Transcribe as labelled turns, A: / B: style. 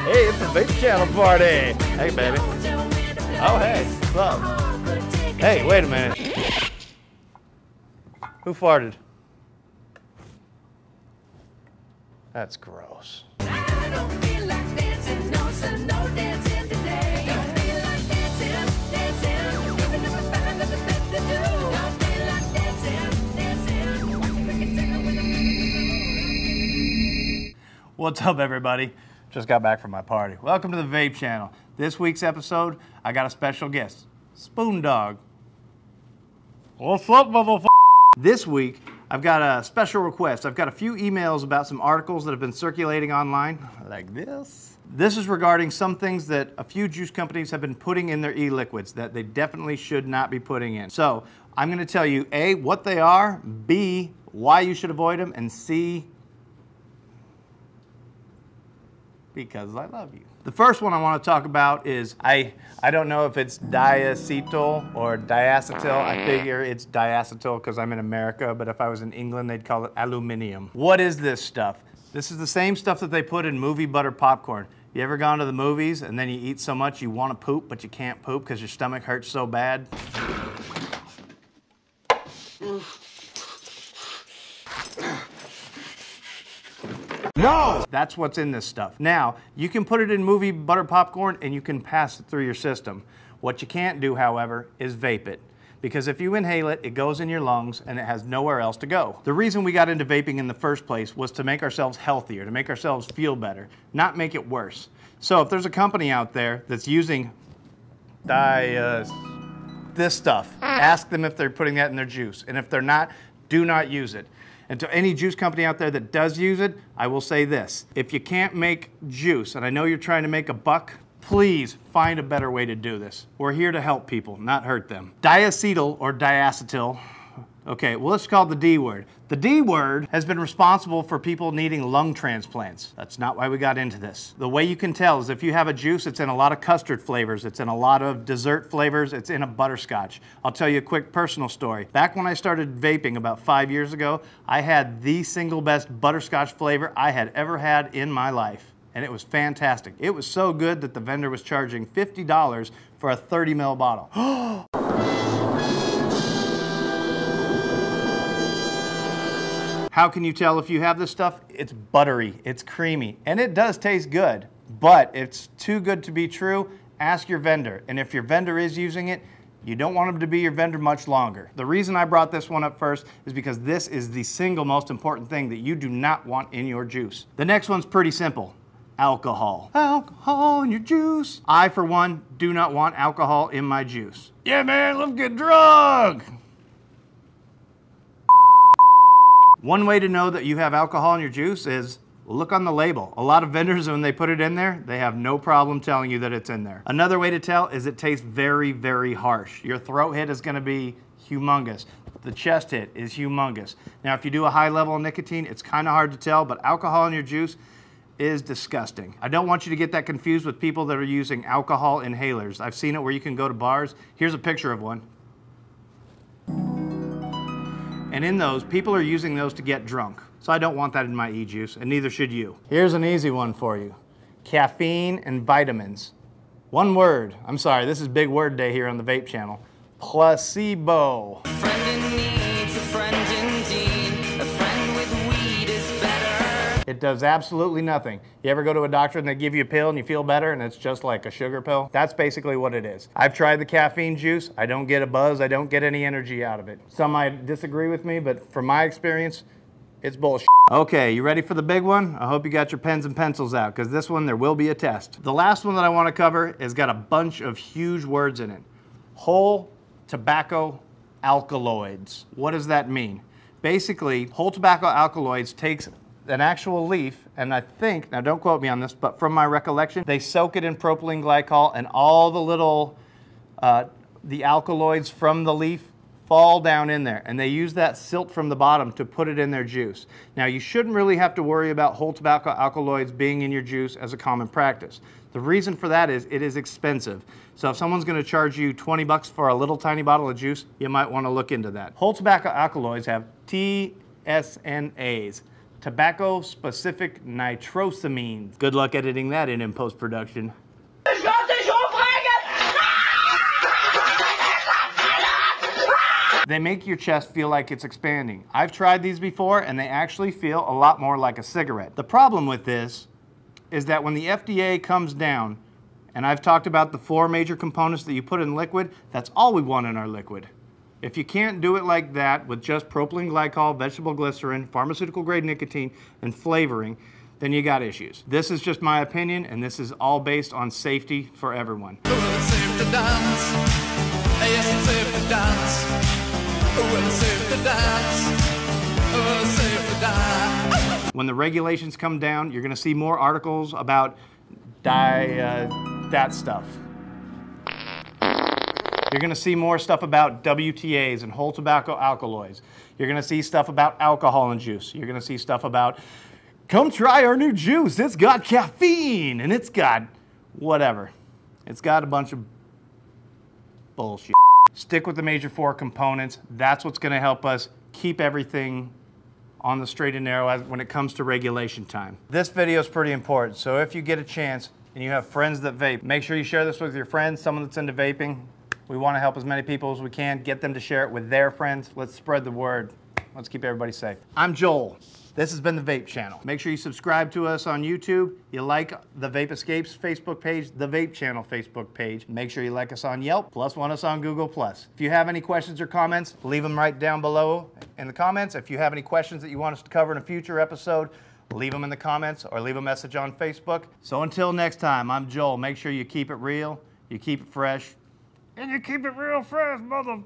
A: Hey, it's the Vape Channel party. Hey, baby. Oh, hey, what's up? Hey, wait a minute. Who farted? That's gross. What's up, everybody? Just got back from my party. Welcome to the Vape Channel. This week's episode, I got a special guest, Spoon Dog. What's up, motherfucker? This week, I've got a special request. I've got a few emails about some articles that have been circulating online, like this. This is regarding some things that a few juice companies have been putting in their e-liquids that they definitely should not be putting in. So, I'm gonna tell you, A, what they are, B, why you should avoid them, and C, because I love you. The first one I want to talk about is, I don't know if it's diacetyl or diacetyl. I figure it's diacetyl because I'm in America, but if I was in England, they'd call it aluminium. What is this stuff? This is the same stuff that they put in movie butter popcorn. You ever gone to the movies and then you eat so much you want to poop, but you can't poop because your stomach hurts so bad? No! That's what's in this stuff. Now, you can put it in movie butter popcorn and you can pass it through your system. What you can't do, however, is vape it. Because if you inhale it, it goes in your lungs and it has nowhere else to go. The reason we got into vaping in the first place was to make ourselves healthier, to make ourselves feel better, not make it worse. So if there's a company out there that's using this stuff, ask them if they're putting that in their juice. And if they're not, do not use it. And to any juice company out there that does use it, I will say this. If you can't make juice, and I know you're trying to make a buck, please find a better way to do this. We're here to help people, not hurt them. Diacetyl or diacetyl, okay, well, let's call it the D word. The D word has been responsible for people needing lung transplants. That's not why we got into this. The way you can tell is if you have a juice, it's in a lot of custard flavors, it's in a lot of dessert flavors, it's in a butterscotch. I'll tell you a quick personal story. Back when I started vaping about 5 years ago, I had the single best butterscotch flavor I had ever had in my life. And it was fantastic. It was so good that the vendor was charging $50 for a 30 ml bottle. How can you tell if you have this stuff? It's buttery, it's creamy, and it does taste good, but it's too good to be true. Ask your vendor, and if your vendor is using it, you don't want them to be your vendor much longer. The reason I brought this one up first is because this is the single most important thing that you do not want in your juice. The next one's pretty simple. Alcohol. Alcohol in your juice. I, for one, do not want alcohol in my juice. Yeah, man, let's get drunk. One way to know that you have alcohol in your juice is look on the label. A lot of vendors, when they put it in there, they have no problem telling you that it's in there. Another way to tell is it tastes very, very harsh. Your throat hit is gonna be humongous. The chest hit is humongous. Now, if you do a high level of nicotine, it's kind of hard to tell, but alcohol in your juice is disgusting. I don't want you to get that confused with people that are using alcohol inhalers. I've seen it where you can go to bars. Here's a picture of one. And in those, people are using those to get drunk. So I don't want that in my e-juice, and neither should you. Here's an easy one for you. Caffeine and vitamins. One word. I'm sorry, this is big word day here on the Vape Channel. Placebo. A friend in need's a friend indeed. A friend with weed is better. It does absolutely nothing. You ever go to a doctor and they give you a pill and you feel better and it's just like a sugar pill? That's basically what it is. I've tried the caffeine juice. I don't get a buzz. I don't get any energy out of it. Some might disagree with me, but from my experience, it's bullshit. Okay, you ready for the big one? I hope you got your pens and pencils out because this one, there will be a test. The last one that I want to cover has got a bunch of huge words in it. Whole tobacco alkaloids. What does that mean? Basically, whole tobacco alkaloids takes an actual leaf, and I think, now don't quote me on this, but from my recollection, they soak it in propylene glycol and all the little, the alkaloids from the leaf fall down in there, and they use that silt from the bottom to put it in their juice. Now, you shouldn't really have to worry about whole tobacco alkaloids being in your juice as a common practice. The reason for that is it is expensive. So if someone's gonna charge you 20 bucks for a little tiny bottle of juice, you might wanna look into that. Whole tobacco alkaloids have TSNAs, tobacco-specific nitrosamines. Good luck editing that in post-production. They make your chest feel like it's expanding. I've tried these before and they actually feel a lot more like a cigarette. The problem with this is that when the FDA comes down, and I've talked about the 4 major components that you put in liquid, that's all we want in our liquid. If you can't do it like that with just propylene glycol, vegetable glycerin, pharmaceutical grade nicotine, and flavoring, then you got issues. This is just my opinion, and this is all based on safety for everyone.
B: It's safe to dance. Yes, it's safe to dance. It's safe to dance. It's safe to dance.
A: When the regulations come down, you're gonna see more articles about that stuff. You're gonna see more stuff about WTAs and whole tobacco alkaloids. You're gonna see stuff about alcohol in juice. You're gonna see stuff about, come try our new juice. It's got caffeine and it's got whatever. It's got a bunch of bullshit. Stick with the major 4 components. That's what's gonna help us keep everything on the straight and narrow when it comes to regulation time. This video is pretty important, so if you get a chance and you have friends that vape, make sure you share this with your friends, someone that's into vaping. We want to help as many people as we can, get them to share it with their friends. Let's spread the word. Let's keep everybody safe. I'm Joel. This has been the Vape Channel. Make sure you subscribe to us on YouTube. You like the Vape Escapes Facebook page, the Vape Channel Facebook page. Make sure you like us on Yelp, plus want us on Google+. If you have any questions or comments, leave them right down below in the comments. If you have any questions that you want us to cover in a future episode, leave them in the comments or leave a message on Facebook. So until next time, I'm Joel. Make sure you keep it real, you keep it fresh, and you keep it real fresh, mother.